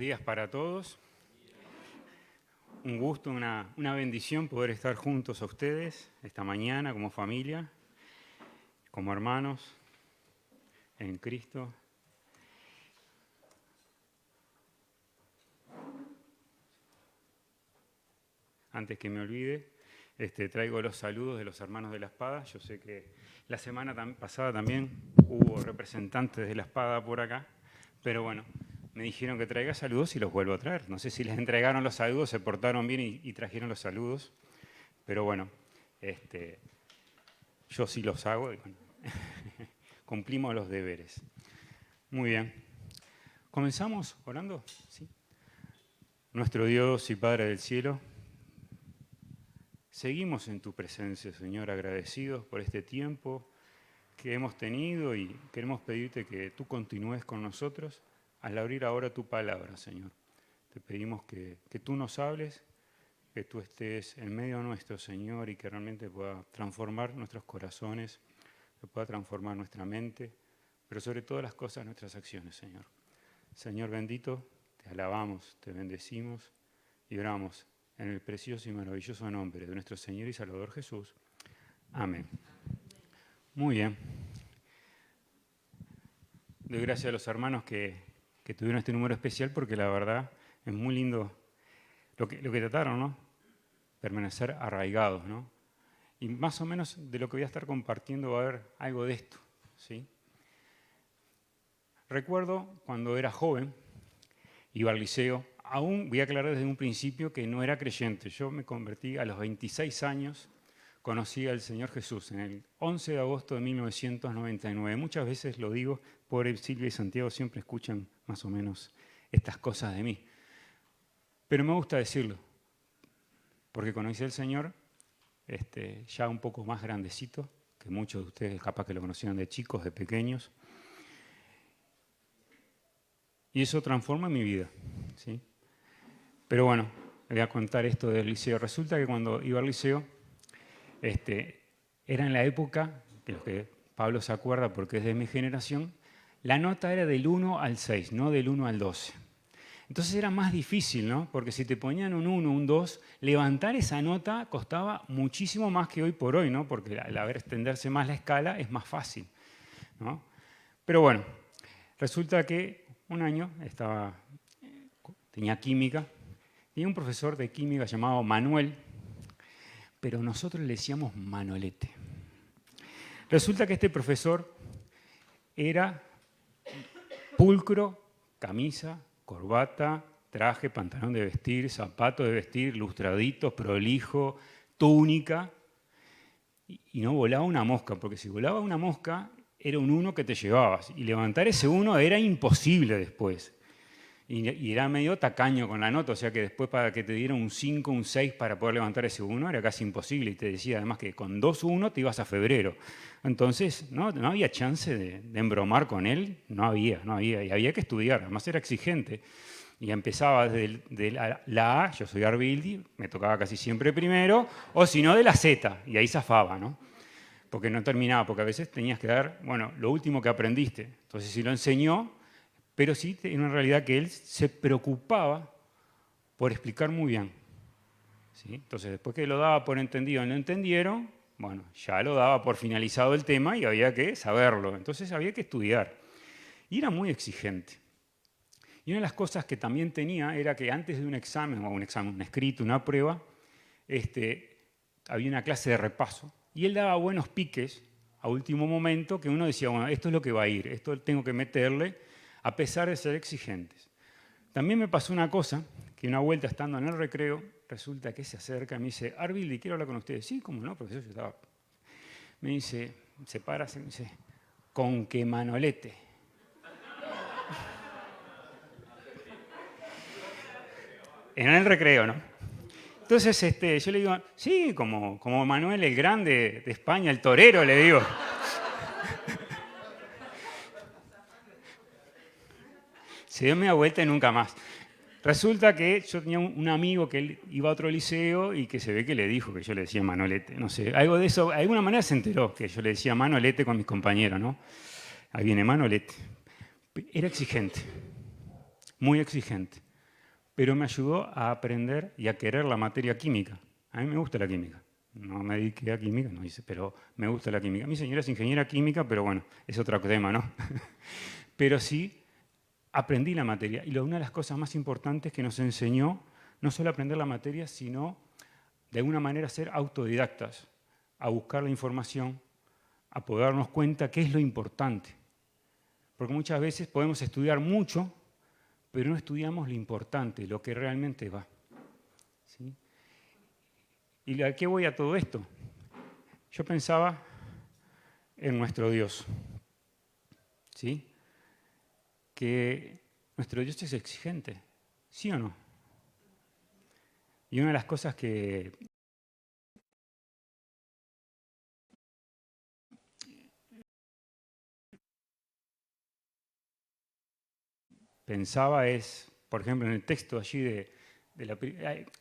días para todos. Un gusto, una bendición poder estar juntos a ustedes esta mañana como familia, como hermanos en Cristo. Antes que me olvide, traigo los saludos de los hermanos de la Espada. Yo sé que la semana pasada también hubo representantes de la Espada por acá, pero bueno, me dijeron que traiga saludos y los vuelvo a traer. No sé si les entregaron los saludos, se portaron bien y trajeron los saludos, pero bueno, yo sí los hago y bueno, cumplimos los deberes. Muy bien. ¿Comenzamos orando? ¿Sí? Nuestro Dios y Padre del cielo, seguimos en tu presencia, Señor, agradecidos por este tiempo que hemos tenido y queremos pedirte que tú continúes con nosotros al abrir ahora tu palabra, Señor. Te pedimos que tú nos hables, que tú estés en medio nuestro, Señor, y que realmente pueda transformar nuestros corazones, que pueda transformar nuestra mente, pero sobre todas las cosas nuestras acciones, Señor. Señor bendito, te alabamos, te bendecimos y oramos en el precioso y maravilloso nombre de nuestro Señor y Salvador Jesús. Amén. Muy bien. Doy gracias a los hermanos que tuvieron este número especial porque la verdad es muy lindo lo que trataron, ¿no? Permanecer arraigados, ¿no? Y más o menos de lo que voy a estar compartiendo va a haber algo de esto, ¿sí? Recuerdo cuando era joven, iba al liceo, aún voy a aclarar desde un principio que no era creyente. Yo me convertí a los 26 años, conocí al Señor Jesús en el 11 de agosto de 1999. Muchas veces lo digo, pobre Silvia y Santiago siempre escuchan más o menos estas cosas de mí. Pero me gusta decirlo, porque conocí al Señor ya un poco más grandecito, que muchos de ustedes capaz que lo conocían de chicos, de pequeños. Y eso transforma mi vida, ¿sí? Pero bueno, les voy a contar esto del liceo. Resulta que cuando iba al liceo, era en la época, de lo que Pablo se acuerda porque es de mi generación, la nota era del 1 al 6, no del 1 al 12. Entonces era más difícil, ¿no? Porque si te ponían un 1, un 2, levantar esa nota costaba muchísimo más que hoy por hoy, ¿no? Porque al ver extenderse más la escala es más fácil, ¿no? Pero bueno, resulta que un año tenía química, tenía un profesor de química llamado Manuel, pero nosotros le decíamos Manolete. Resulta que este profesor era pulcro, camisa, corbata, traje, pantalón de vestir, zapato de vestir, lustradito, prolijo, túnica, y no volaba una mosca, porque si volaba una mosca era un 1 que te llevabas, y levantar ese 1 era imposible después. Y era medio tacaño con la nota, o sea que después para que te dieran un 5, un 6 para poder levantar ese 1 era casi imposible. Y te decía además que con 2-1 te ibas a febrero. Entonces no había chance de embromar con él, no había. Y había que estudiar, además era exigente. Y empezaba desde la A, yo soy Arbildi, me tocaba casi siempre primero, o si no de la Z, y ahí zafaba, ¿no? Porque no terminaba, porque a veces tenías que dar, bueno, lo último que aprendiste. Entonces si lo enseñó, pero sí en una realidad que él se preocupaba por explicar muy bien, ¿sí? Entonces, después que lo daba por entendido y no entendieron, bueno, ya lo daba por finalizado el tema y había que saberlo. Entonces había que estudiar. Y era muy exigente. Y una de las cosas que también tenía era que antes de un examen, un escrito, una prueba, había una clase de repaso. Y él daba buenos piques a último momento que uno decía, bueno, esto es lo que va a ir, esto tengo que meterle, a pesar de ser exigentes. También me pasó una cosa, que una vuelta estando en el recreo, resulta que se acerca y me dice, Arbildi, quiero hablar con ustedes. Sí, cómo no, profesor, yo estaba... Me dice, se para, me dice, ¿con qué Manolete? En el recreo, ¿no? Entonces yo le digo, sí, como Manuel el Grande de España, el torero, le digo. Se dio media vuelta y nunca más. Resulta que yo tenía un amigo que él iba a otro liceo y que se ve que le dijo que yo le decía Manolete. No sé, algo de eso, de alguna manera se enteró que yo le decía Manolete con mis compañeros, ¿no? Ahí viene Manolete. Era exigente, muy exigente. pero me ayudó a aprender y a querer la materia química. A mí me gusta la química. No me dediqué a química, no dice, pero me gusta la química. Mi señora es ingeniera química, pero bueno, es otro tema, ¿no? Pero sí aprendí la materia. Y una de las cosas más importantes que nos enseñó, no solo aprender la materia, sino de alguna manera ser autodidactas, a buscar la información, a poder darnos cuenta qué es lo importante. Porque muchas veces podemos estudiar mucho, pero no estudiamos lo importante, lo que realmente va. ¿Sí? ¿Y a qué voy a todo esto? Yo pensaba en nuestro Dios, ¿sí? Que nuestro Dios es exigente, ¿sí o no? Y una de las cosas que pensaba es, por ejemplo, en el texto allí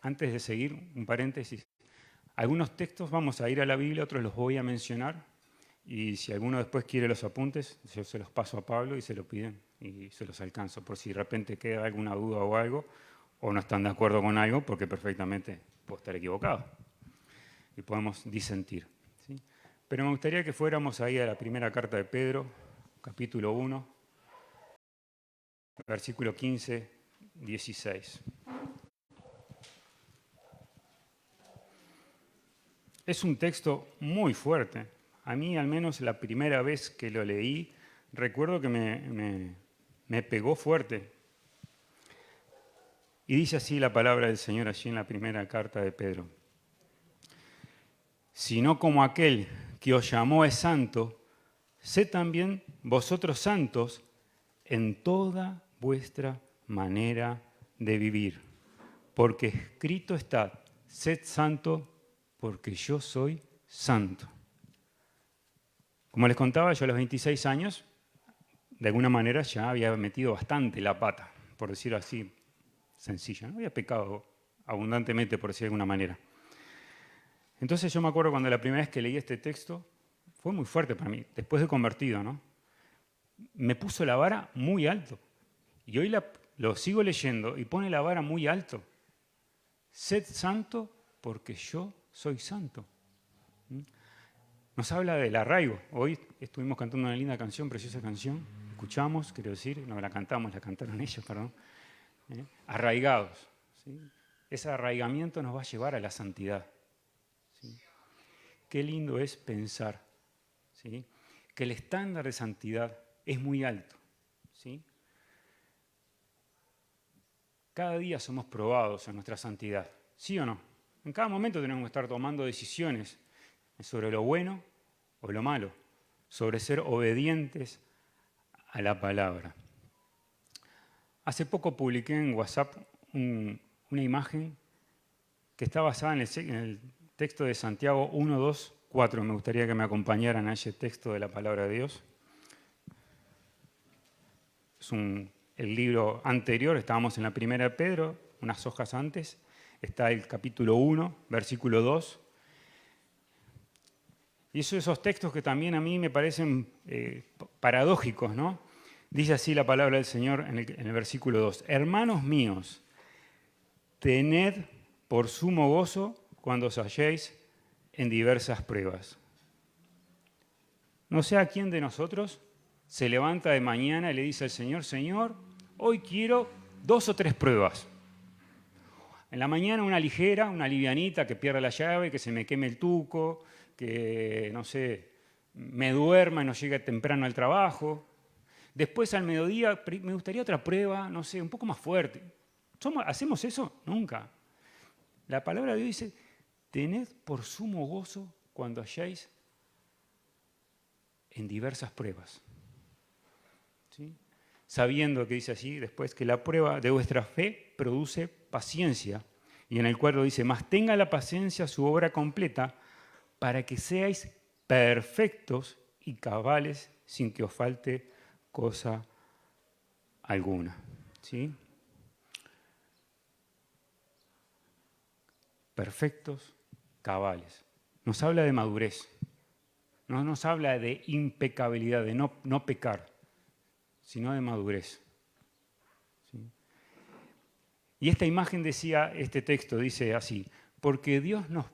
antes de seguir, un paréntesis, algunos textos vamos a ir a la Biblia, otros los voy a mencionar, y si alguno después quiere los apuntes, yo se los paso a Pablo y se lo piden y se los alcanzo, por si de repente queda alguna duda o algo, o no están de acuerdo con algo, porque perfectamente puedo estar equivocado y podemos disentir. ¿Sí? Pero me gustaría que fuéramos ahí a la primera carta de Pedro, capítulo 1, versículo 15, 16. Es un texto muy fuerte. A mí, al menos la primera vez que lo leí, recuerdo que me pegó fuerte. Y dice así la palabra del Señor allí en la primera carta de Pedro. Sino como aquel que os llamó es santo, sed también vosotros santos en toda vuestra manera de vivir. Porque escrito está, sed santo porque yo soy santo. Como les contaba, yo a los 26 años, de alguna manera ya había metido bastante la pata, por decirlo así, sencilla. No había pecado abundantemente, por decirlo de alguna manera. Entonces yo me acuerdo cuando la primera vez que leí este texto, fue muy fuerte para mí, después de convertido, ¿no? Me puso la vara muy alto. Y hoy lo sigo leyendo y pone la vara muy alto. Sed santo porque yo soy santo. Nos habla del arraigo. Hoy estuvimos cantando una linda canción, preciosa canción. Escuchamos, quiero decir, no la cantamos, la cantaron ellos, perdón. Arraigados. ¿Sí? Ese arraigamiento nos va a llevar a la santidad. ¿Sí? Qué lindo es pensar, ¿sí?, que el estándar de santidad es muy alto. ¿Sí? Cada día somos probados en nuestra santidad, ¿sí o no? En cada momento tenemos que estar tomando decisiones sobre lo bueno o lo malo, sobre ser obedientes a la palabra. Hace poco publiqué en WhatsApp una imagen que está basada en el texto de Santiago 1, 2, 4. Me gustaría que me acompañaran a ese texto de la palabra de Dios. Es el libro anterior, estábamos en la primera de Pedro, unas hojas antes. Está el capítulo 1, versículo 2. Y esos textos que también a mí me parecen paradójicos, ¿no? Dice así la palabra del Señor en el versículo 2. Hermanos míos, tened por sumo gozo cuando os halléis en diversas pruebas. No sé a quién de nosotros se levanta de mañana y le dice al Señor, Señor, hoy quiero 2 o 3 pruebas. En la mañana una ligera, una livianita, que pierda la llave, que se me queme el tuco, que, no sé, me duerma y no llegue temprano al trabajo. Después al mediodía me gustaría otra prueba, no sé, un poco más fuerte. ¿Hacemos eso? Nunca. La palabra de Dios dice, tened por sumo gozo cuando halláis en diversas pruebas. ¿Sí? Sabiendo que dice así, después que la prueba de vuestra fe produce paciencia. Y en el 4 dice, mas tenga la paciencia su obra completa para que seáis perfectos y cabales sin que os falte cosa alguna. ¿Sí? Perfectos, cabales. Nos habla de madurez. No nos habla de impecabilidad, de no pecar, sino de madurez. ¿Sí? Y esta imagen decía, este texto dice así, ¿por qué Dios nos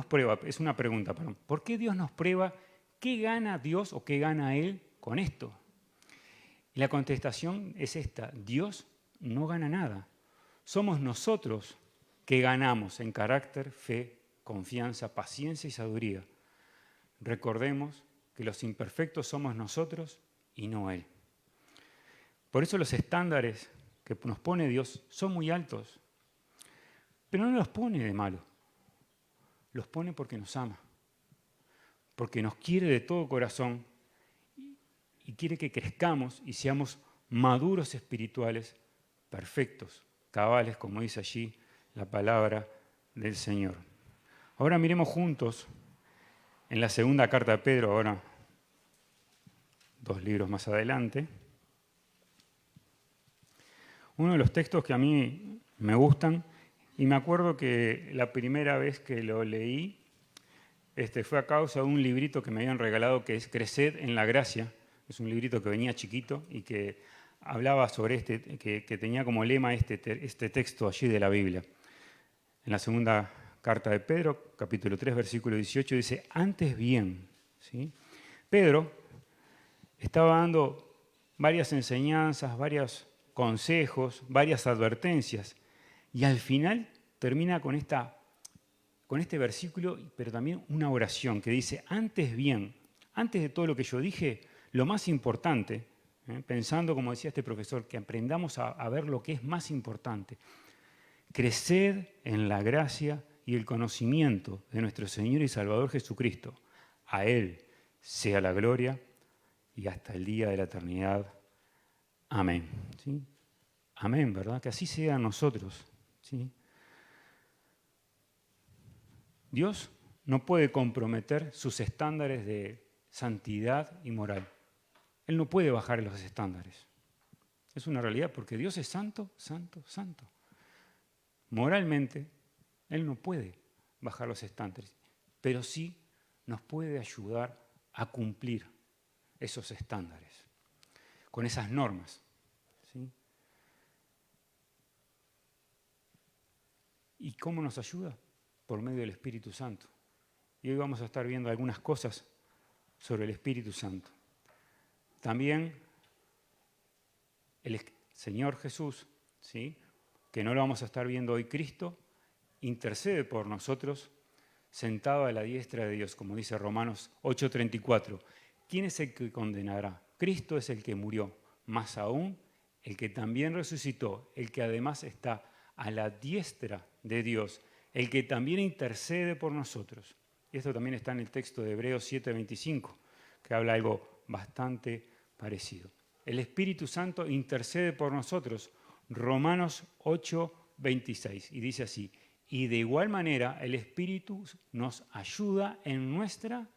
prueba? Es una pregunta, perdón. ¿Por qué Dios nos prueba? ¿Qué gana Dios o qué gana Él con esto? Y la contestación es esta, Dios no gana nada. Somos nosotros que ganamos en carácter, fe, confianza, paciencia y sabiduría. Recordemos que los imperfectos somos nosotros y no Él. Por eso los estándares que nos pone Dios son muy altos, pero no los pone de malo, los pone porque nos ama, porque nos quiere de todo corazón y quiere que crezcamos y seamos maduros espirituales, perfectos, cabales, como dice allí la palabra del Señor. Ahora miremos juntos en la segunda carta de Pedro, ahora 2 libros más adelante, uno de los textos que a mí me gustan, y me acuerdo que la primera vez que lo leí fue a causa de un librito que me habían regalado que es Creced en la Gracia. Es un librito que venía chiquito y que hablaba sobre que tenía como lema este texto allí de la Biblia. En la segunda carta de Pedro, capítulo 3, versículo 18, dice, antes bien, ¿sí? Pedro estaba dando varias enseñanzas, varios consejos, varias advertencias, y al final termina con este versículo, pero también una oración que dice, antes bien, antes de todo lo que yo dije, lo más importante, pensando, como decía este profesor, que aprendamos a ver lo que es más importante, creced en la gracia y el conocimiento de nuestro Señor y Salvador Jesucristo. A Él sea la gloria y hasta el día de la eternidad. Amén. ¿Sí? Amén, ¿verdad? Que así sea a nosotros. ¿Sí? Dios no puede comprometer sus estándares de santidad y moral. Él no puede bajar los estándares. Es una realidad porque Dios es santo, santo, santo. Moralmente, Él no puede bajar los estándares, pero sí nos puede ayudar a cumplir esos estándares, con esas normas. ¿Sí? ¿Y cómo nos ayuda? Por medio del Espíritu Santo. Y hoy vamos a estar viendo algunas cosas sobre el Espíritu Santo. También el Señor Jesús, ¿sí? Que no lo vamos a estar viendo hoy, Cristo, intercede por nosotros sentado a la diestra de Dios, como dice Romanos 8:34. ¿Quién es el que condenará? Cristo es el que murió, más aún el que también resucitó, el que además está a la diestra de Dios, el que también intercede por nosotros. Y esto también está en el texto de Hebreos 7:25, que habla algo bastante parecido. El Espíritu Santo intercede por nosotros, Romanos 8:26, y dice así, y de igual manera el Espíritu nos ayuda en nuestra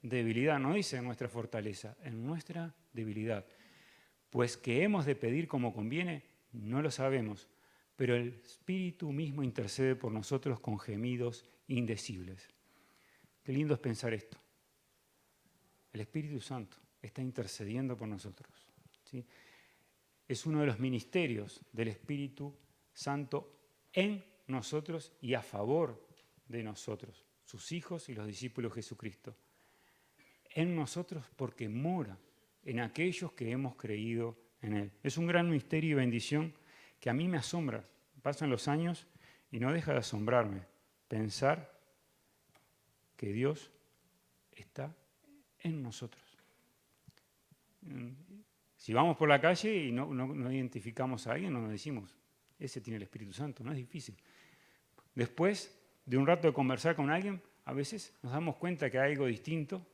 debilidad, no dice en nuestra fortaleza, en nuestra debilidad. Pues que hemos de pedir como conviene, no lo sabemos, pero el Espíritu mismo intercede por nosotros con gemidos indecibles. Qué lindo es pensar esto. El Espíritu Santo está intercediendo por nosotros. ¿Sí? Es uno de los ministerios del Espíritu Santo en nosotros y a favor de nosotros, sus hijos y los discípulos de Jesucristo. En nosotros porque mora en aquellos que hemos creído en Él. Es un gran misterio y bendición que a mí me asombra. Pasan los años y no deja de asombrarme pensar que Dios está en nosotros. Si vamos por la calle y no identificamos a alguien, no nos decimos, ese tiene el Espíritu Santo, no es difícil. Después de un rato de conversar con alguien, a veces nos damos cuenta que hay algo distinto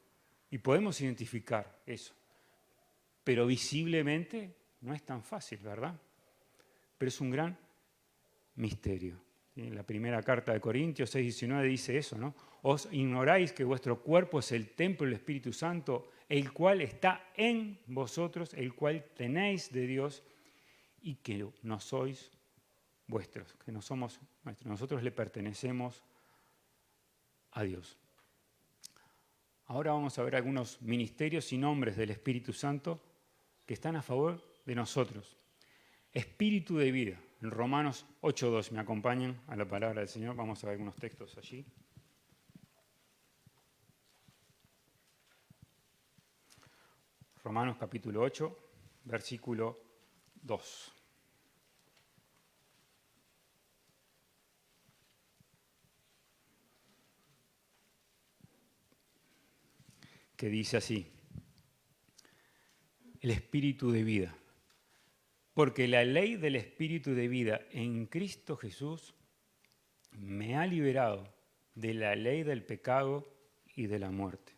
y podemos identificar eso. Pero visiblemente no es tan fácil, ¿verdad? Pero es un gran misterio. En la primera carta de Corintios 6:19 dice eso, ¿no? Os ignoráis que vuestro cuerpo es el templo del Espíritu Santo, el cual está en vosotros, el cual tenéis de Dios y que no sois vuestros, que no somos nuestros. Nosotros le pertenecemos a Dios. Ahora vamos a ver algunos ministerios y nombres del Espíritu Santo que están a favor de nosotros. Espíritu de vida. En Romanos 8:2, me acompañan a la palabra del Señor. Vamos a ver algunos textos allí. Romanos capítulo 8, versículo 2. Que dice así: el espíritu de vida. Porque la ley del espíritu de vida en Cristo Jesús me ha liberado de la ley del pecado y de la muerte.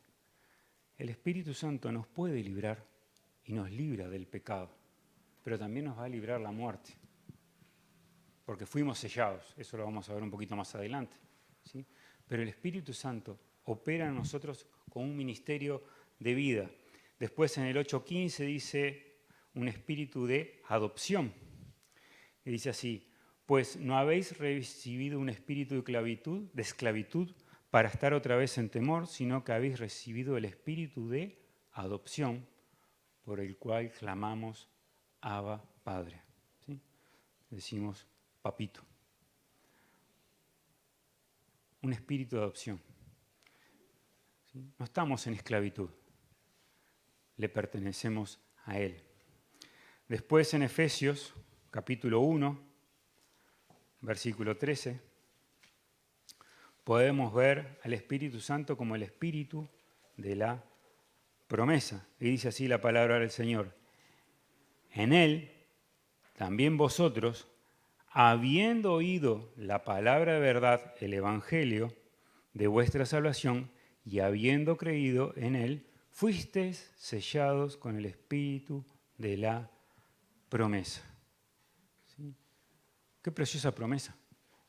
El Espíritu Santo nos puede librar y nos libra del pecado, pero también nos va a librar la muerte, porque fuimos sellados. Eso lo vamos a ver un poquito más adelante, ¿sí? Pero el Espíritu Santo opera en nosotros con un ministerio de vida. Después en el 8:15 dice un espíritu de adopción. Y dice así: pues no habéis recibido un espíritu de esclavitud para estar otra vez en temor, sino que habéis recibido el espíritu de adopción, por el cual clamamos Abba, Padre. ¿Sí? Decimos papito. Un espíritu de adopción. ¿Sí? No estamos en esclavitud, le pertenecemos a Él. Después en Efesios, capítulo 1, versículo 13, podemos ver al Espíritu Santo como el Espíritu de la promesa. Y dice así la palabra del Señor: en Él también vosotros, habiendo oído la palabra de verdad, el Evangelio de vuestra salvación, y habiendo creído en Él, fuisteis sellados con el Espíritu de la promesa. ¿Sí? Qué preciosa promesa.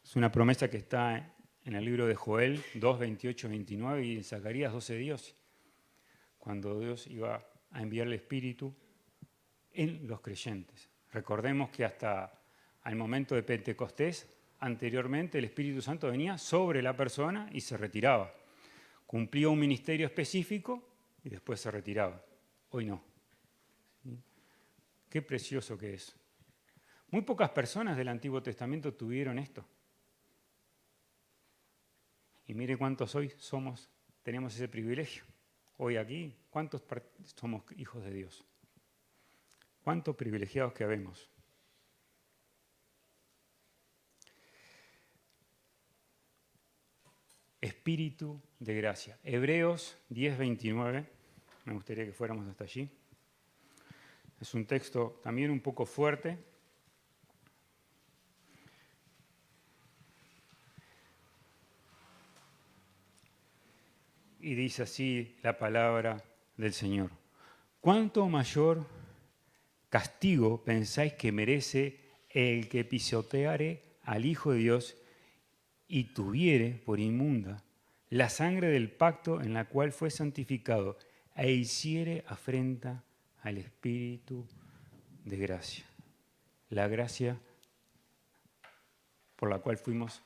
Es una promesa que está en el libro de Joel 2, 28, 29 y en Zacarías 12, 10, cuando Dios iba a enviar el Espíritu en los creyentes. Recordemos que hasta al momento de Pentecostés, anteriormente el Espíritu Santo venía sobre la persona y se retiraba. Cumplía un ministerio específico y después se retiraba. Hoy no. ¿Sí? Qué precioso que es. Muy pocas personas del Antiguo Testamento tuvieron esto. Y mire cuántos hoy tenemos ese privilegio. Hoy aquí, ¿cuántos somos hijos de Dios? ¿Cuántos privilegiados que habemos? Espíritu de gracia. Hebreos 10, 29. Me gustaría que fuéramos hasta allí. Es un texto también un poco fuerte. Y dice así la palabra del Señor: ¿cuánto mayor castigo pensáis que merece el que pisoteare al Hijo de Dios y tuviere por inmunda la sangre del pacto en la cual fue santificado e hiciere afrenta al Espíritu de gracia? La gracia por la cual fuimos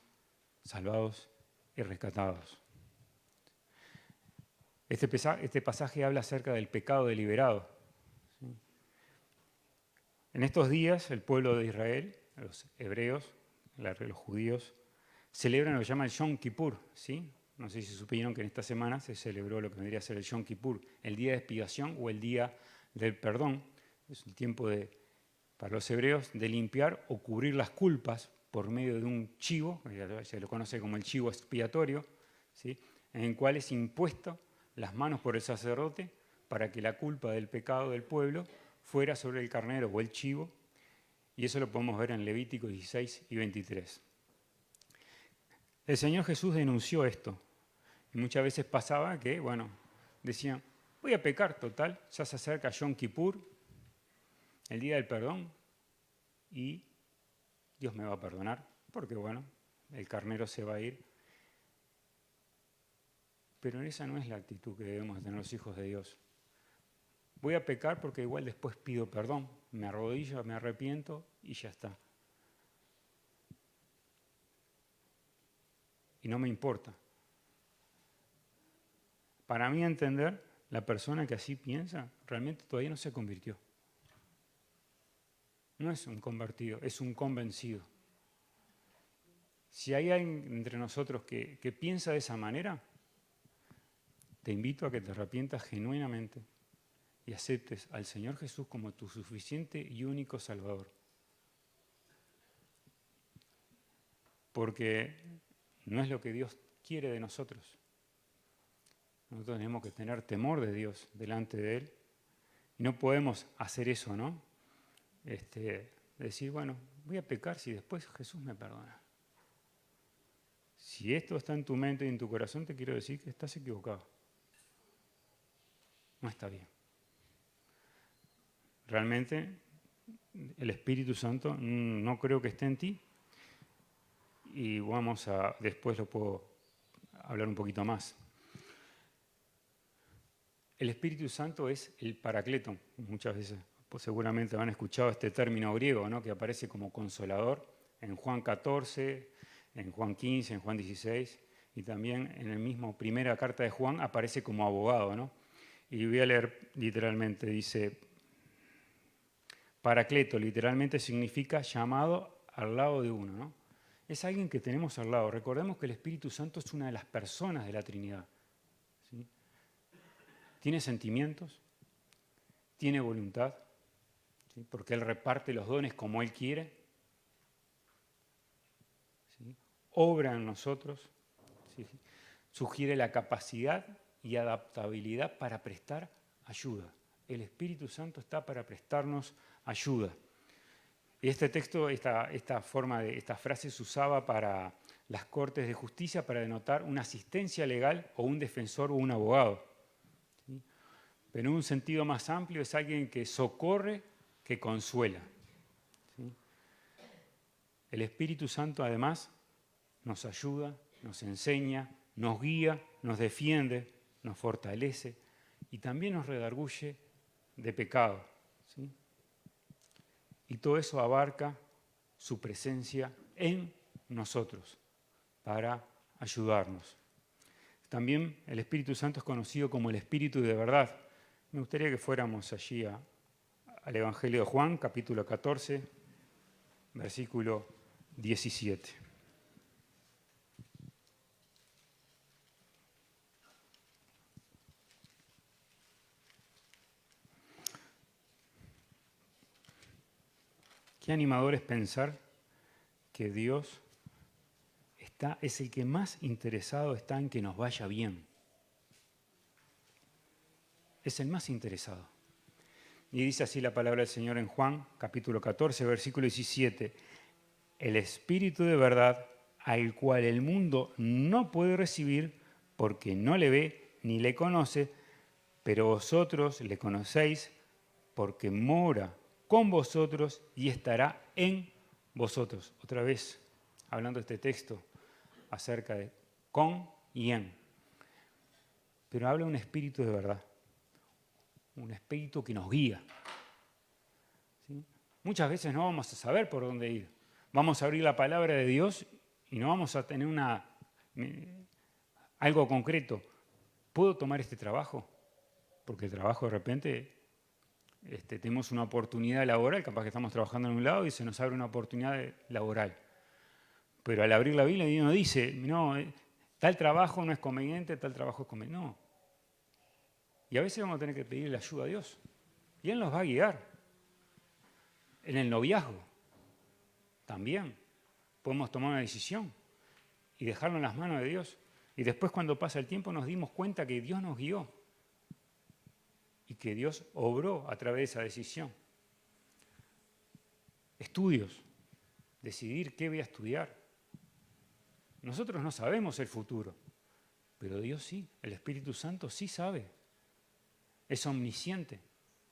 salvados y rescatados. Este pasaje habla acerca del pecado deliberado. ¿Sí? En estos días, el pueblo de Israel, los hebreos, los judíos, celebran lo que llaman el Yom Kippur. ¿Sí? No sé si supieron que en esta semana se celebró lo que vendría a ser el Yom Kippur, el día de expiación o el día del perdón. Es el tiempo para los hebreos de limpiar o cubrir las culpas por medio de un chivo, se lo conoce como el chivo expiatorio, ¿sí? En el cual es impuesto las manos por el sacerdote para que la culpa del pecado del pueblo fuera sobre el carnero o el chivo, y eso lo podemos ver en Levítico 16 y 23. El Señor Jesús denunció esto, y muchas veces pasaba que, decían, voy a pecar, total, ya se acerca Yom Kippur, el día del perdón, y Dios me va a perdonar, porque el carnero se va a ir. Pero esa no es la actitud que debemos tener los hijos de Dios. Voy a pecar porque igual después pido perdón, me arrodillo, me arrepiento y ya está. Y no me importa. Para mí entender, la persona que así piensa realmente todavía no se convirtió. No es un convertido, es un convencido. Si hay alguien entre nosotros que piensa de esa manera, te invito a que te arrepientas genuinamente y aceptes al Señor Jesús como tu suficiente y único Salvador. Porque no es lo que Dios quiere de nosotros. Nosotros tenemos que tener temor de Dios delante de Él. Y no podemos hacer eso, ¿no? Decir, bueno, voy a pecar si después Jesús me perdona. Si esto está en tu mente y en tu corazón, te quiero decir que estás equivocado. No está bien. Realmente el Espíritu Santo no creo que esté en ti. Y después lo puedo hablar un poquito más. El Espíritu Santo es el Paracleto. Muchas veces seguramente han escuchado este término griego, ¿no? Que aparece como consolador en Juan 14, en Juan 15, en Juan 16, y también en el mismo primera carta de Juan aparece como abogado, ¿no? Y voy a leer literalmente, dice, Paracleto literalmente significa llamado al lado de uno, ¿no? Es alguien que tenemos al lado. Recordemos que el Espíritu Santo es una de las personas de la Trinidad, ¿sí? Tiene sentimientos, tiene voluntad, ¿sí? Porque Él reparte los dones como Él quiere, ¿sí? Obra en nosotros, ¿sí? Sugiere la capacidad y adaptabilidad para prestar ayuda. El Espíritu Santo está para prestarnos ayuda. Y este texto, esta frase se usaba para las cortes de justicia para denotar una asistencia legal o un defensor o un abogado. ¿Sí? Pero en un sentido más amplio es alguien que socorre, que consuela. ¿Sí? El Espíritu Santo además nos ayuda, nos enseña, nos guía, nos defiende, nos fortalece y también nos redarguye de pecado. ¿Sí? Y todo eso abarca su presencia en nosotros para ayudarnos. También el Espíritu Santo es conocido como el Espíritu de verdad. Me gustaría que fuéramos allí al Evangelio de Juan, capítulo 14, versículo 17. Qué animador es pensar que Dios es el que más interesado está en que nos vaya bien. Es el más interesado. Y dice así la palabra del Señor en Juan, capítulo 14, versículo 17. El Espíritu de verdad, al cual el mundo no puede recibir porque no le ve ni le conoce, pero vosotros le conocéis porque mora con vosotros y estará en vosotros. Otra vez, hablando de este texto acerca de con y en. Pero habla un espíritu de verdad, un espíritu que nos guía. ¿Sí? Muchas veces no vamos a saber por dónde ir. Vamos a abrir la palabra de Dios y no vamos a tener algo concreto. ¿Puedo tomar este trabajo? Porque el trabajo de repente tenemos una oportunidad laboral, capaz que estamos trabajando en un lado y se nos abre una oportunidad laboral. Pero al abrir la Biblia, Dios no dice, no, tal trabajo no es conveniente, tal trabajo es conveniente. No. Y a veces vamos a tener que pedirle ayuda a Dios. Y Él nos va a guiar. En el noviazgo también podemos tomar una decisión y dejarlo en las manos de Dios. Y después cuando pasa el tiempo nos dimos cuenta que Dios nos guió y que Dios obró a través de esa decisión. Estudios, decidir qué voy a estudiar. Nosotros no sabemos el futuro, pero Dios sí, el Espíritu Santo sí sabe. Es omnisciente.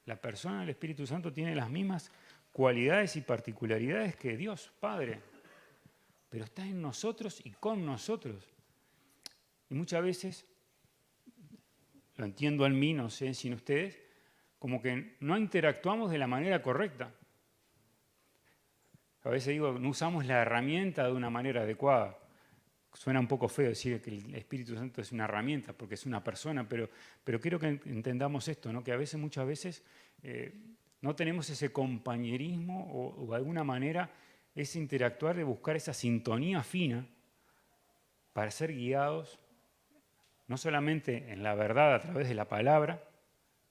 La persona del Espíritu Santo tiene las mismas cualidades y particularidades que Dios, Padre, pero está en nosotros y con nosotros. Y muchas veces, lo entiendo en mí, no sé si en ustedes, como que no interactuamos de la manera correcta. A veces digo, no usamos la herramienta de una manera adecuada. Suena un poco feo decir que el Espíritu Santo es una herramienta, porque es una persona, pero quiero que entendamos esto, ¿no? Que muchas veces No tenemos ese compañerismo o de alguna manera ese interactuar de buscar esa sintonía fina para ser guiados no solamente en la verdad a través de la palabra,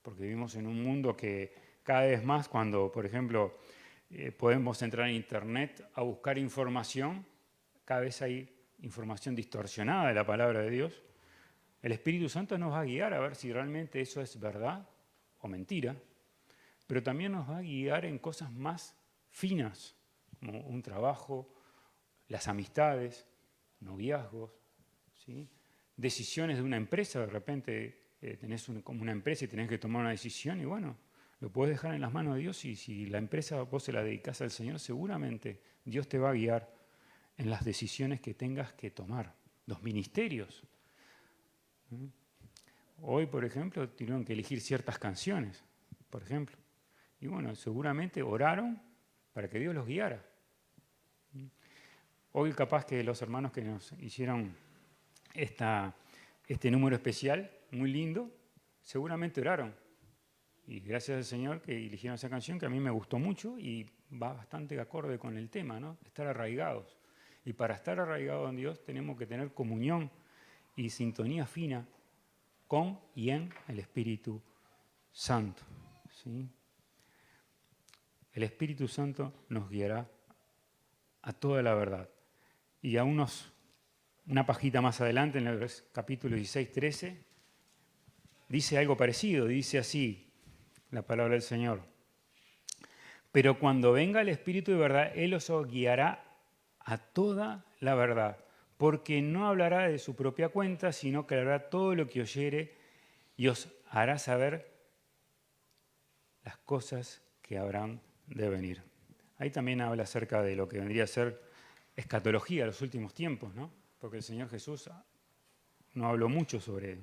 porque vivimos en un mundo que cada vez más cuando, por ejemplo, podemos entrar en Internet a buscar información, cada vez hay información distorsionada de la palabra de Dios. El Espíritu Santo nos va a guiar a ver si realmente eso es verdad o mentira, pero también nos va a guiar en cosas más finas, como un trabajo, las amistades, noviazgos, ¿sí? Decisiones de una empresa, de repente tenés como una empresa y tenés que tomar una decisión y bueno, lo podés dejar en las manos de Dios y si la empresa vos se la dedicás al Señor, seguramente Dios te va a guiar en las decisiones que tengas que tomar. Los ministerios. Hoy, por ejemplo, tuvieron que elegir ciertas canciones, por ejemplo. Y bueno, seguramente oraron para que Dios los guiara. Hoy capaz que los hermanos que nos hicieron este número especial, muy lindo, seguramente oraron. Y gracias al Señor que eligieron esa canción que a mí me gustó mucho y va bastante de acorde con el tema, ¿no? Estar arraigados. Y para estar arraigados en Dios tenemos que tener comunión y sintonía fina con y en el Espíritu Santo. ¿Sí? El Espíritu Santo nos guiará a toda la verdad. Y a una pajita más adelante, en el capítulo 16, 13, dice algo parecido, dice así la palabra del Señor. Pero cuando venga el Espíritu de verdad, Él os guiará a toda la verdad, porque no hablará de su propia cuenta, sino que hará todo lo que oyere y os hará saber las cosas que habrán de venir. Ahí también habla acerca de lo que vendría a ser escatología, los últimos tiempos, ¿no? Porque el Señor Jesús no habló mucho sobre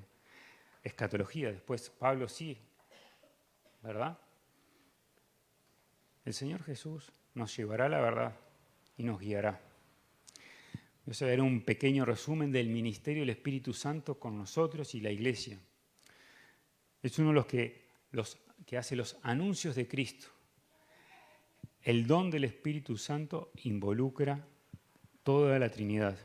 escatología, después Pablo sí, ¿verdad? El Señor Jesús nos llevará a la verdad y nos guiará. Voy a dar un pequeño resumen del ministerio del Espíritu Santo con nosotros y la Iglesia. Es uno de los que hace los anuncios de Cristo. El don del Espíritu Santo involucra toda la Trinidad.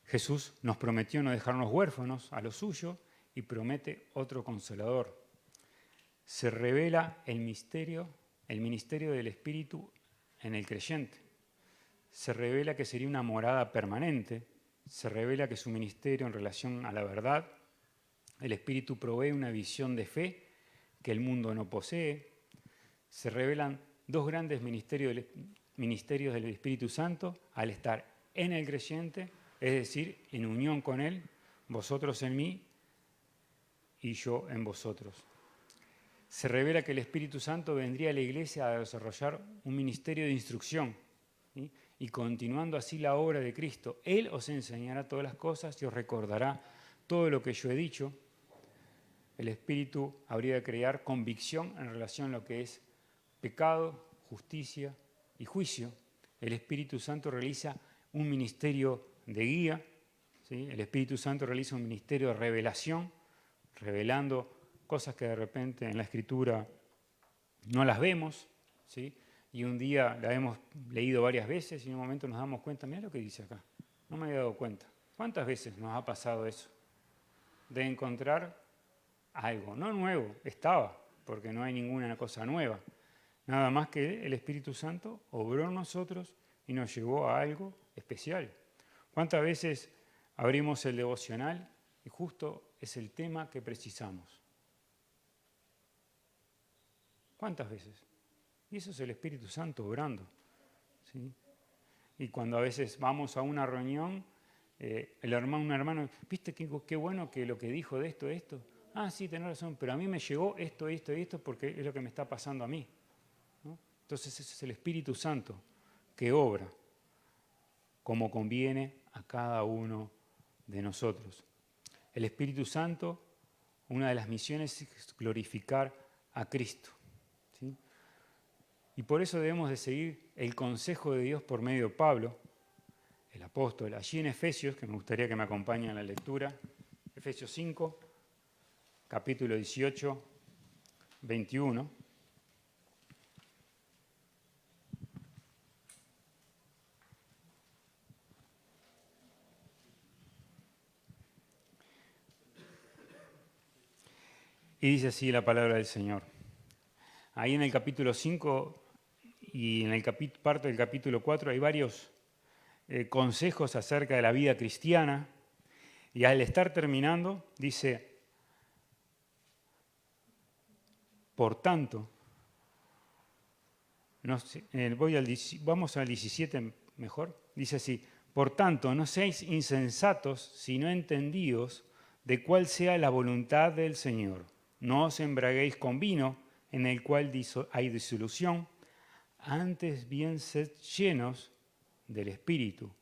Jesús nos prometió no dejarnos huérfanos a lo suyo y promete otro consolador. Se revela el ministerio del Espíritu en el creyente. Se revela que sería una morada permanente. Se revela que su ministerio en relación a la verdad. El Espíritu provee una visión de fe que el mundo no posee. Se revelan dos grandes ministerios del Espíritu Santo al estar en el creyente, es decir, en unión con Él, vosotros en mí y yo en vosotros. Se revela que el Espíritu Santo vendría a la Iglesia a desarrollar un ministerio de instrucción, ¿sí? Y continuando así la obra de Cristo. Él os enseñará todas las cosas y os recordará todo lo que yo he dicho. El Espíritu habría de crear convicción en relación a lo que es pecado, justicia y juicio. El Espíritu Santo realiza un ministerio de guía, ¿sí? El Espíritu Santo realiza un ministerio de revelación, revelando cosas que de repente en la Escritura no las vemos, ¿sí? Y un día la hemos leído varias veces y en un momento nos damos cuenta, mira lo que dice acá, no me había dado cuenta. ¿Cuántas veces nos ha pasado eso? De encontrar algo, no nuevo, estaba, porque no hay ninguna cosa nueva. Nada más que el Espíritu Santo obró en nosotros y nos llevó a algo especial. ¿Cuántas veces abrimos el devocional y justo es el tema que precisamos? ¿Cuántas veces? Y eso es el Espíritu Santo obrando, ¿sí? Y cuando a veces vamos a una reunión, un hermano, ¿viste qué bueno que lo que dijo de esto? Ah, sí, tenés razón, pero a mí me llegó esto porque es lo que me está pasando a mí, ¿no? Entonces ese es el Espíritu Santo que obra como conviene a cada uno de nosotros. El Espíritu Santo, una de las misiones es glorificar a Cristo, ¿sí? Y por eso debemos de seguir el consejo de Dios por medio de Pablo, el apóstol, allí en Efesios, que me gustaría que me acompañen en la lectura, Efesios 5, capítulo 18, 21. Y dice así la palabra del Señor. Ahí en el capítulo 5 y en el parte del capítulo 4 hay varios consejos acerca de la vida cristiana. Y al estar terminando, dice, por tanto, no sé, vamos al 17 mejor, dice así, por tanto, no seáis insensatos, sino entendidos de cuál sea la voluntad del Señor. No os embraguéis con vino, en el cual hay disolución, antes bien sed llenos del Espíritu,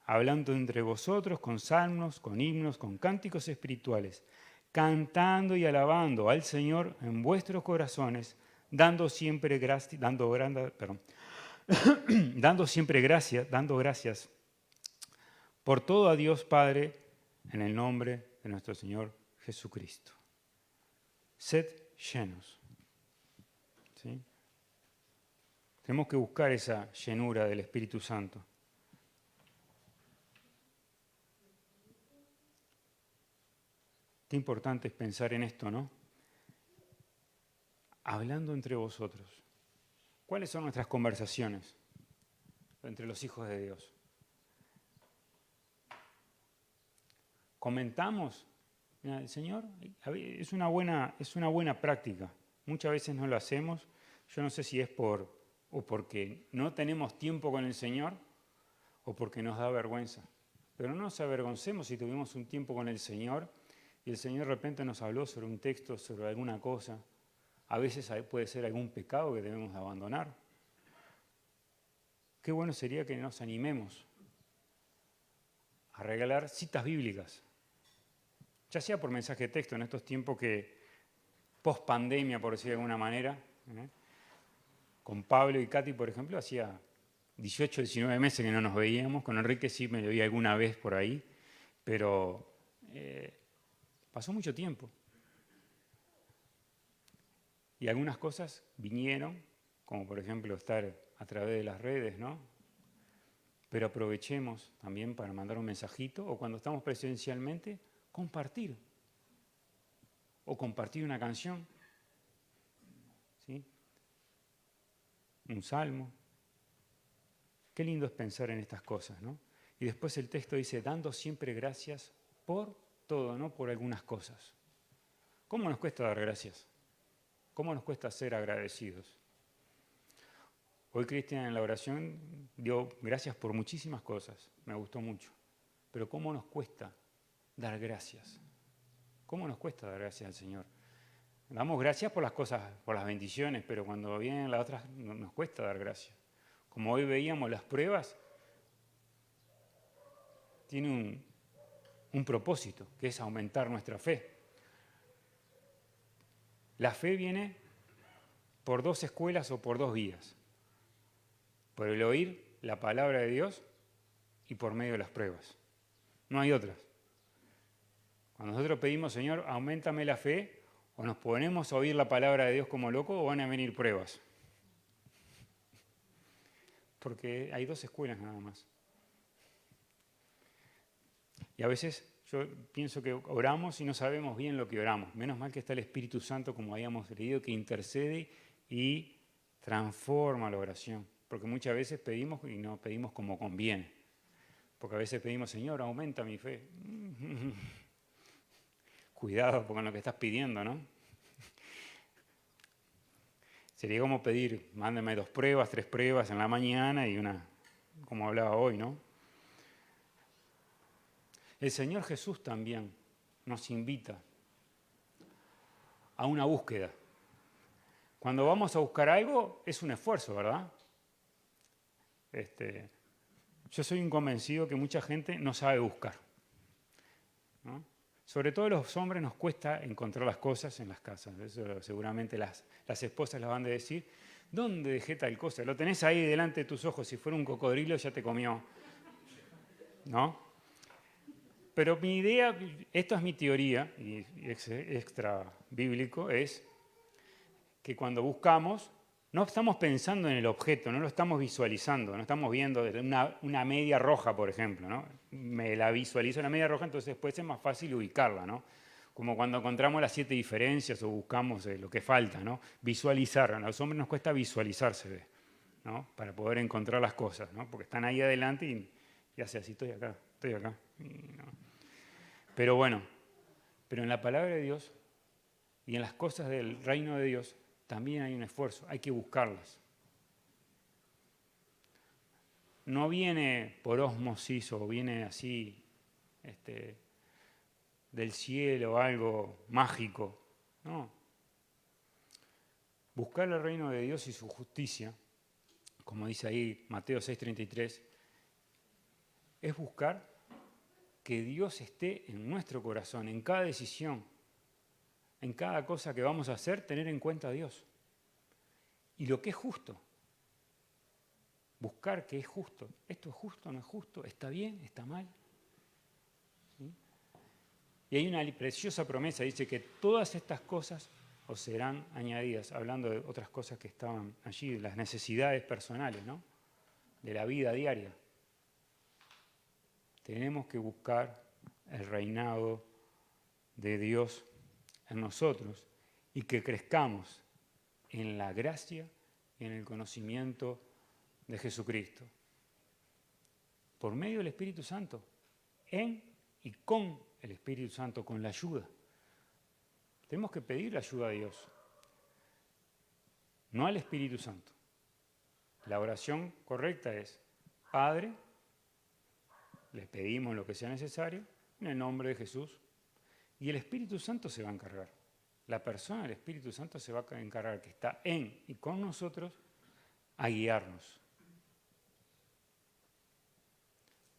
hablando entre vosotros con salmos, con himnos, con cánticos espirituales, cantando y alabando al Señor en vuestros corazones, dando siempre gracias por todo a Dios Padre en el nombre de nuestro Señor Jesucristo. Sed llenos. ¿Sí? Tenemos que buscar esa llenura del Espíritu Santo. Qué importante es pensar en esto, ¿no? Hablando entre vosotros. ¿Cuáles son nuestras conversaciones entre los hijos de Dios? ¿Comentamos? Mira, el Señor es una buena práctica. Muchas veces no lo hacemos. Yo no sé si es porque no tenemos tiempo con el Señor o porque nos da vergüenza. Pero no nos avergoncemos si tuvimos un tiempo con el Señor y el Señor de repente nos habló sobre un texto, sobre alguna cosa. A veces puede ser algún pecado que debemos abandonar. Qué bueno sería que nos animemos a regalar citas bíblicas, ya sea por mensaje de texto en estos tiempos que post pandemia, por decir de alguna manera, con Pablo y Katy, por ejemplo, hacía 18, 19 meses que no nos veíamos. Con Enrique sí me lo vi alguna vez por ahí, pero pasó mucho tiempo. Y algunas cosas vinieron, como por ejemplo estar a través de las redes, ¿no? Pero aprovechemos también para mandar un mensajito o cuando estamos presencialmente, compartir. O compartir una canción, ¿sí? Un salmo. Qué lindo es pensar en estas cosas, ¿no? Y después el texto dice, dando siempre gracias por todo, no por algunas cosas. ¿Cómo nos cuesta dar gracias? ¿Cómo nos cuesta ser agradecidos? Hoy Cristian en la oración dio gracias por muchísimas cosas, me gustó mucho. Pero ¿cómo nos cuesta dar gracias? ¿Cómo nos cuesta dar gracias al Señor? Damos gracias por las cosas, por las bendiciones, pero cuando vienen las otras nos cuesta dar gracias. Como hoy veíamos las pruebas, tiene un propósito, que es aumentar nuestra fe. La fe viene por dos escuelas o por dos vías. Por el oír la palabra de Dios y por medio de las pruebas. No hay otras. Cuando nosotros pedimos, Señor, auméntame la fe, o nos ponemos a oír la palabra de Dios como locos o van a venir pruebas. Porque hay dos escuelas nada más. Y a veces yo pienso que oramos y no sabemos bien lo que oramos. Menos mal que está el Espíritu Santo, como habíamos leído, que intercede y transforma la oración. Porque muchas veces pedimos y no pedimos como conviene. Porque a veces pedimos, Señor, aumenta mi fe. Cuidado con lo que estás pidiendo, ¿no? Sería como pedir, mándame 2 pruebas, 3 pruebas en la mañana y una, como hablaba hoy, ¿no? El Señor Jesús también nos invita a una búsqueda. Cuando vamos a buscar algo, es un esfuerzo, ¿verdad? Yo soy un convencido que mucha gente no sabe buscar, ¿no? Sobre todo a los hombres nos cuesta encontrar las cosas en las casas. Eso seguramente las esposas las van a decir. ¿Dónde dejé tal cosa? Lo tenés ahí delante de tus ojos. Si fuera un cocodrilo ya te comió, ¿no? Pero mi idea, esto es mi teoría, y extra bíblico, es que cuando buscamos, no estamos pensando en el objeto, no lo estamos visualizando, no estamos viendo una media roja, por ejemplo, ¿no? Me la visualizo la media roja, entonces después es más fácil ubicarla, ¿no? como cuando encontramos las 7 diferencias o buscamos lo que falta, ¿no? Visualizar. A los hombres nos cuesta visualizarse, ¿no? Para poder encontrar las cosas, ¿no? Porque están ahí adelante y hace así, estoy acá, estoy acá. No. Pero bueno, pero en la palabra de Dios y en las cosas del reino de Dios también hay un esfuerzo, hay que buscarlas. No viene por ósmosis o viene así del cielo, algo mágico. No. Buscar el reino de Dios y su justicia, como dice ahí Mateo 6:33, es buscar que Dios esté en nuestro corazón, en cada decisión, en cada cosa que vamos a hacer, tener en cuenta a Dios. Y lo que es justo. Buscar que es justo. ¿Esto es justo o no es justo? ¿Está bien? ¿Está mal? ¿Sí? Y hay una preciosa promesa, dice que todas estas cosas os serán añadidas, hablando de otras cosas que estaban allí, de las necesidades personales, ¿no? De la vida diaria. Tenemos que buscar el reinado de Dios en nosotros y que crezcamos en la gracia y en el conocimiento de Jesucristo. Por medio del Espíritu Santo, en y con el Espíritu Santo, con la ayuda. Tenemos que pedir la ayuda a Dios, no al Espíritu Santo. La oración correcta es: Padre, le pedimos lo que sea necesario, en el nombre de Jesús, y el Espíritu Santo se va a encargar. La persona del Espíritu Santo se va a encargar, que está en y con nosotros, a guiarnos.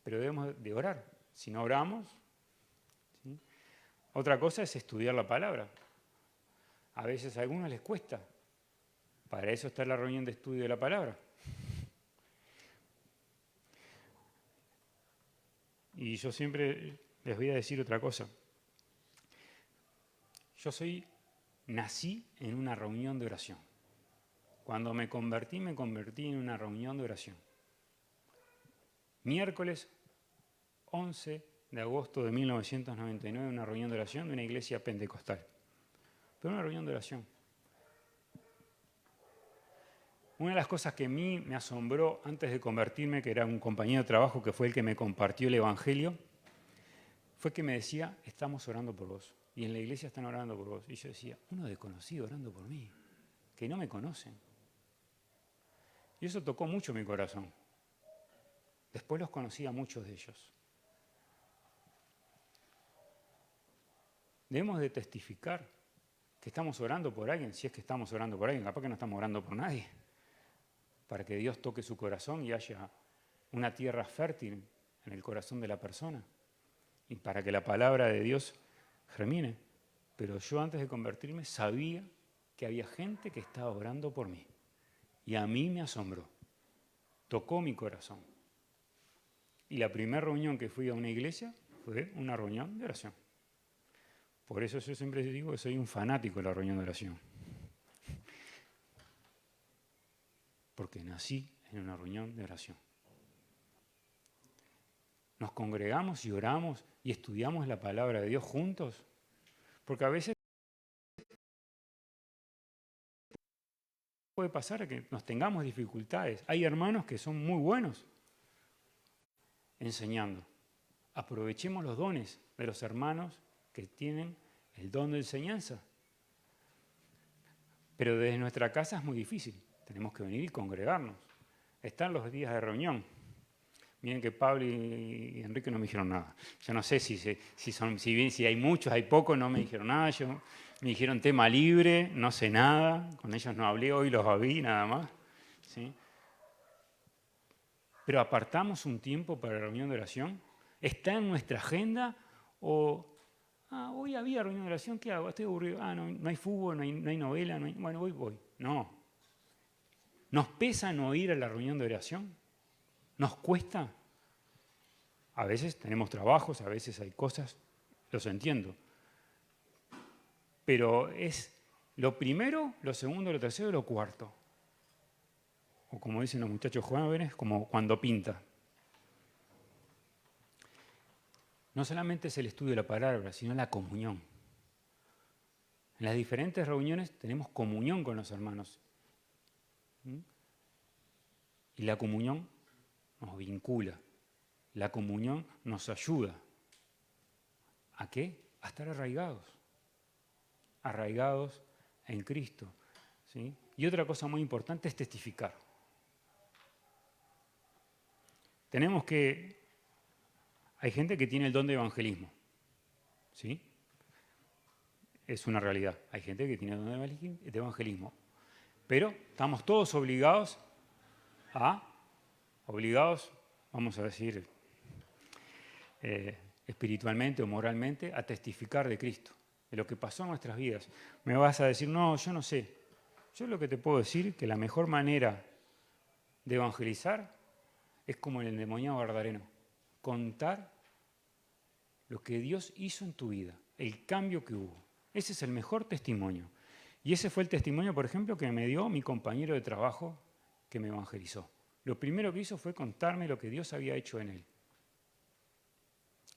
Pero debemos de orar. Si no oramos, ¿sí? Otra cosa es estudiar la palabra. A veces a algunos les cuesta. Para eso está la reunión de estudio de la palabra. Y yo siempre les voy a decir otra cosa. Nací en una reunión de oración. Cuando me convertí en una reunión de oración. Miércoles 11 de agosto de 1999, una reunión de oración de una iglesia pentecostal. Pero una reunión de oración. Una de las cosas que a mí me asombró antes de convertirme, que era un compañero de trabajo que fue el que me compartió el Evangelio, fue que me decía: estamos orando por vos. Y en la iglesia están orando por vos. Y yo decía: uno desconocido orando por mí, que no me conocen. Y eso tocó mucho mi corazón. Después los conocí a muchos de ellos. Debemos de testificar que estamos orando por alguien, si es que estamos orando por alguien, capaz que no estamos orando por nadie, para que Dios toque su corazón y haya una tierra fértil en el corazón de la persona y para que la palabra de Dios germine. Pero yo antes de convertirme sabía que había gente que estaba orando por mí y a mí me asombró, tocó mi corazón. Y la primera reunión que fui a una iglesia fue una reunión de oración. Por eso yo siempre digo que soy un fanático de la reunión de oración. Porque nací en una reunión de oración. Nos congregamos y oramos y estudiamos la palabra de Dios juntos. Porque a veces puede pasar que nos tengamos dificultades. Hay hermanos que son muy buenos enseñando. Aprovechemos los dones de los hermanos que tienen el don de enseñanza. Pero desde nuestra casa es muy difícil. Tenemos que venir y congregarnos. Están los días de reunión. Miren que Pablo y Enrique no me dijeron nada. Yo no sé si hay muchos, hay pocos, no me dijeron nada. Me dijeron tema libre, no sé nada. Con ellos no hablé, hoy los vi nada más. ¿Sí? Pero apartamos un tiempo para la reunión de oración. ¿Está en nuestra agenda? ¿O hoy había reunión de oración, qué hago? Estoy aburrido. No hay fútbol, no hay novela, bueno, hoy voy. No. ¿Nos pesa no ir a la reunión de oración? ¿Nos cuesta? A veces tenemos trabajos, a veces hay cosas, los entiendo. Pero es lo primero, lo segundo, lo tercero y lo cuarto. O como dicen los muchachos jóvenes, como cuando pinta. No solamente es el estudio de la palabra, sino la comunión. En las diferentes reuniones tenemos comunión con los hermanos. ¿Mm? Y la comunión nos vincula. La comunión nos ayuda. ¿A qué? A estar arraigados. Arraigados en Cristo. ¿Sí? Y otra cosa muy importante es testificar. Hay gente que tiene el don de evangelismo. ¿Sí? Es una realidad. Hay gente que tiene el don de evangelismo. Pero estamos todos obligados, vamos a decir, espiritualmente o moralmente, a testificar de Cristo, de lo que pasó en nuestras vidas. Me vas a decir, no, yo no sé. Yo lo que te puedo decir que la mejor manera de evangelizar es como el endemoniado gadareno, contar lo que Dios hizo en tu vida, el cambio que hubo. Ese es el mejor testimonio. Y ese fue el testimonio, por ejemplo, que me dio mi compañero de trabajo que me evangelizó. Lo primero que hizo fue contarme lo que Dios había hecho en él.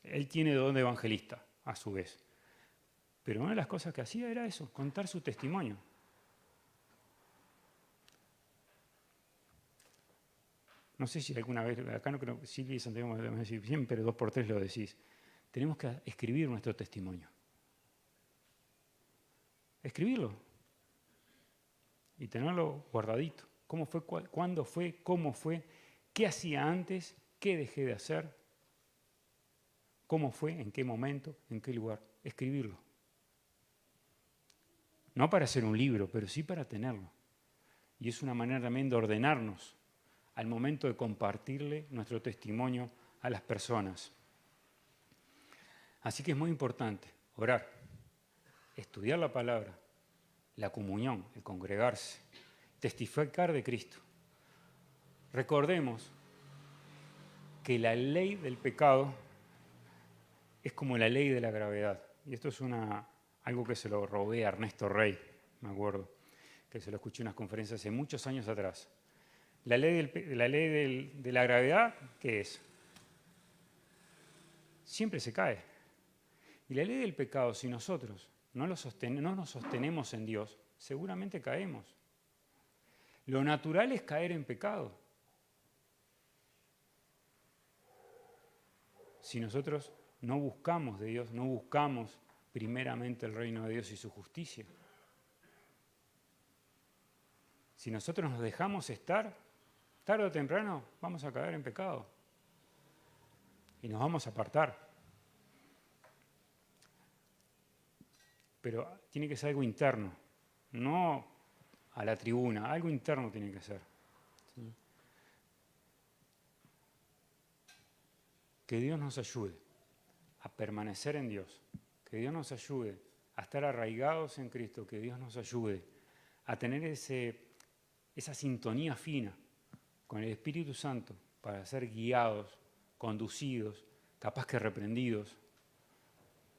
Él tiene don de evangelista, a su vez. Pero una de las cosas que hacía era eso, contar su testimonio. No sé si alguna vez, acá no creo que Silvia y Santiago me decir siempre 2 por 3 lo decís. Tenemos que escribir nuestro testimonio. Escribirlo. Y tenerlo guardadito. ¿Cómo fue? ¿Cuándo fue? ¿Cómo fue? ¿Qué hacía antes? ¿Qué dejé de hacer? ¿Cómo fue? ¿En qué momento? ¿En qué lugar? Escribirlo. No para hacer un libro, pero sí para tenerlo. Y es una manera también de ordenarnos al momento de compartirle nuestro testimonio a las personas. Así que es muy importante orar, estudiar la palabra, la comunión, el congregarse, testificar de Cristo. Recordemos que la ley del pecado es como la ley de la gravedad. Y esto es algo que se lo robé a Ernesto Rey, me acuerdo, que se lo escuché en unas conferencias hace muchos años atrás. La ley de la gravedad, ¿qué es? Siempre se cae. Y la ley del pecado, si nosotros no nos sostenemos en Dios, seguramente caemos. Lo natural es caer en pecado. Si nosotros no buscamos de Dios, no buscamos primeramente el reino de Dios y su justicia. Si nosotros nos dejamos estar, tarde o temprano vamos a caer en pecado. Y nos vamos a apartar. Pero tiene que ser algo interno, no a la tribuna, algo interno tiene que ser. ¿Sí? Que Dios nos ayude a permanecer en Dios, que Dios nos ayude a estar arraigados en Cristo, que Dios nos ayude a tener esa sintonía fina con el Espíritu Santo para ser guiados, conducidos, capaz que reprendidos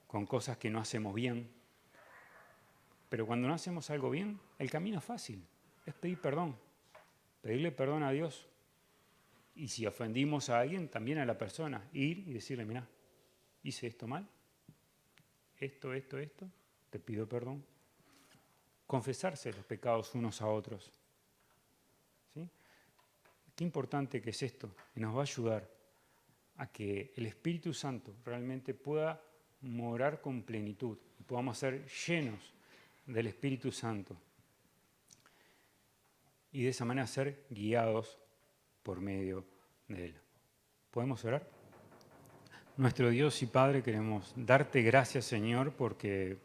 con cosas que no hacemos bien. Pero cuando no hacemos algo bien, el camino es fácil, es pedir perdón, pedirle perdón a Dios. Y si ofendimos a alguien, también a la persona, ir y decirle, mirá, hice esto mal, esto, te pido perdón. Confesarse los pecados unos a otros. ¿Sí? Qué importante que es esto, y nos va a ayudar a que el Espíritu Santo realmente pueda morar con plenitud, y podamos ser llenos del Espíritu Santo y de esa manera ser guiados por medio de Él. ¿Podemos orar? Nuestro Dios y Padre, queremos darte gracias, Señor, porque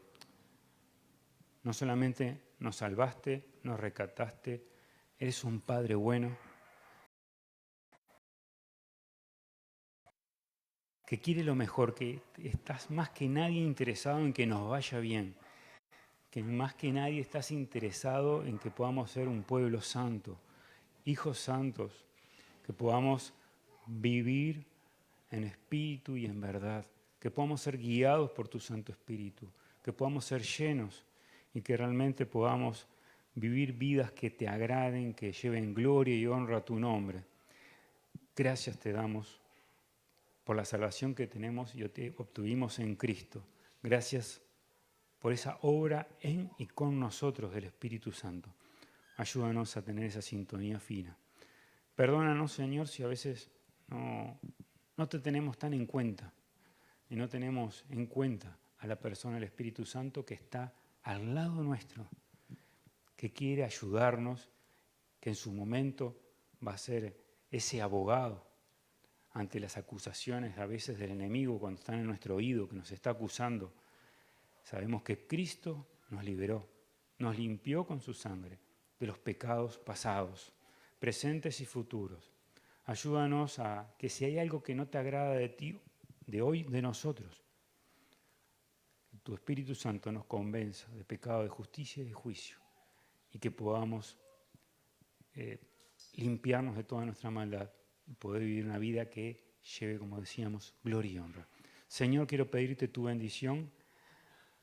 no solamente nos salvaste, nos rescataste, eres un Padre bueno, que quiere lo mejor, que estás más que nadie interesado en que nos vaya bien, que más que nadie estás interesado en que podamos ser un pueblo santo, hijos santos, que podamos vivir en espíritu y en verdad, que podamos ser guiados por tu Santo Espíritu, que podamos ser llenos y que realmente podamos vivir vidas que te agraden, que lleven gloria y honra a tu nombre. Gracias te damos por la salvación que tenemos y obtuvimos en Cristo. Gracias por esa obra en y con nosotros del Espíritu Santo. Ayúdanos a tener esa sintonía fina. Perdónanos, Señor, si a veces no te tenemos tan en cuenta y no tenemos en cuenta a la persona del Espíritu Santo que está al lado nuestro, que quiere ayudarnos, que en su momento va a ser ese abogado ante las acusaciones a veces del enemigo cuando están en nuestro oído, que nos está acusando. Sabemos que Cristo nos liberó, nos limpió con su sangre de los pecados pasados, presentes y futuros. Ayúdanos a que si hay algo que no te agrada de ti, de hoy, de nosotros, tu Espíritu Santo nos convenza de pecado, de justicia y de juicio, y que podamos limpiarnos de toda nuestra maldad y poder vivir una vida que lleve, como decíamos, gloria y honra. Señor, quiero pedirte tu bendición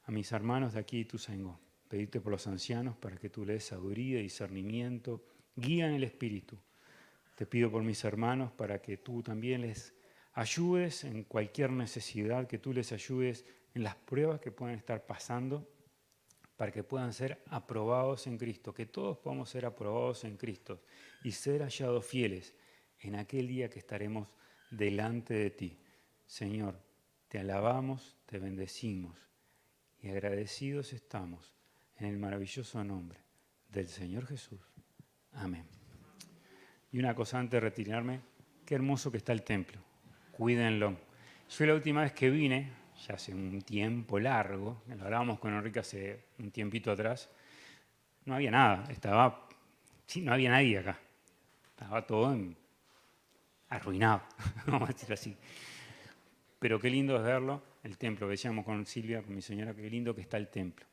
a mis hermanos de aquí de Ituzaingó, pedirte por los ancianos para que tú les des sabiduría y discernimiento, guía en el Espíritu. Te pido por mis hermanos para que tú también les ayudes en cualquier necesidad, que tú les ayudes en las pruebas que puedan estar pasando, para que puedan ser aprobados en Cristo, que todos podamos ser aprobados en Cristo y ser hallados fieles en aquel día que estaremos delante de ti. Señor, te alabamos, te bendecimos y agradecidos estamos en el maravilloso nombre del Señor Jesús. Amén. Y una cosa antes de retirarme, qué hermoso que está el templo. Cuídenlo. Yo la última vez que vine, ya hace un tiempo largo, lo hablábamos con Enrique hace un tiempito atrás, no había nada, no había nadie acá. Estaba todo arruinado, vamos a decirlo así. Pero qué lindo es verlo, el templo, que decíamos con Silvia, con mi señora, qué lindo que está el templo.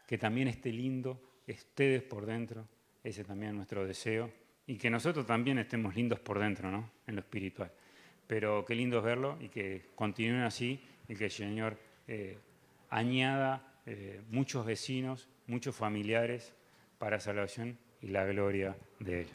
Que también esté lindo, ustedes por dentro, ese también es nuestro deseo, y que nosotros también estemos lindos por dentro, ¿no? En lo espiritual. Pero qué lindo es verlo y que continúen así y que el Señor añada muchos vecinos, muchos familiares para salvación y la gloria de Él.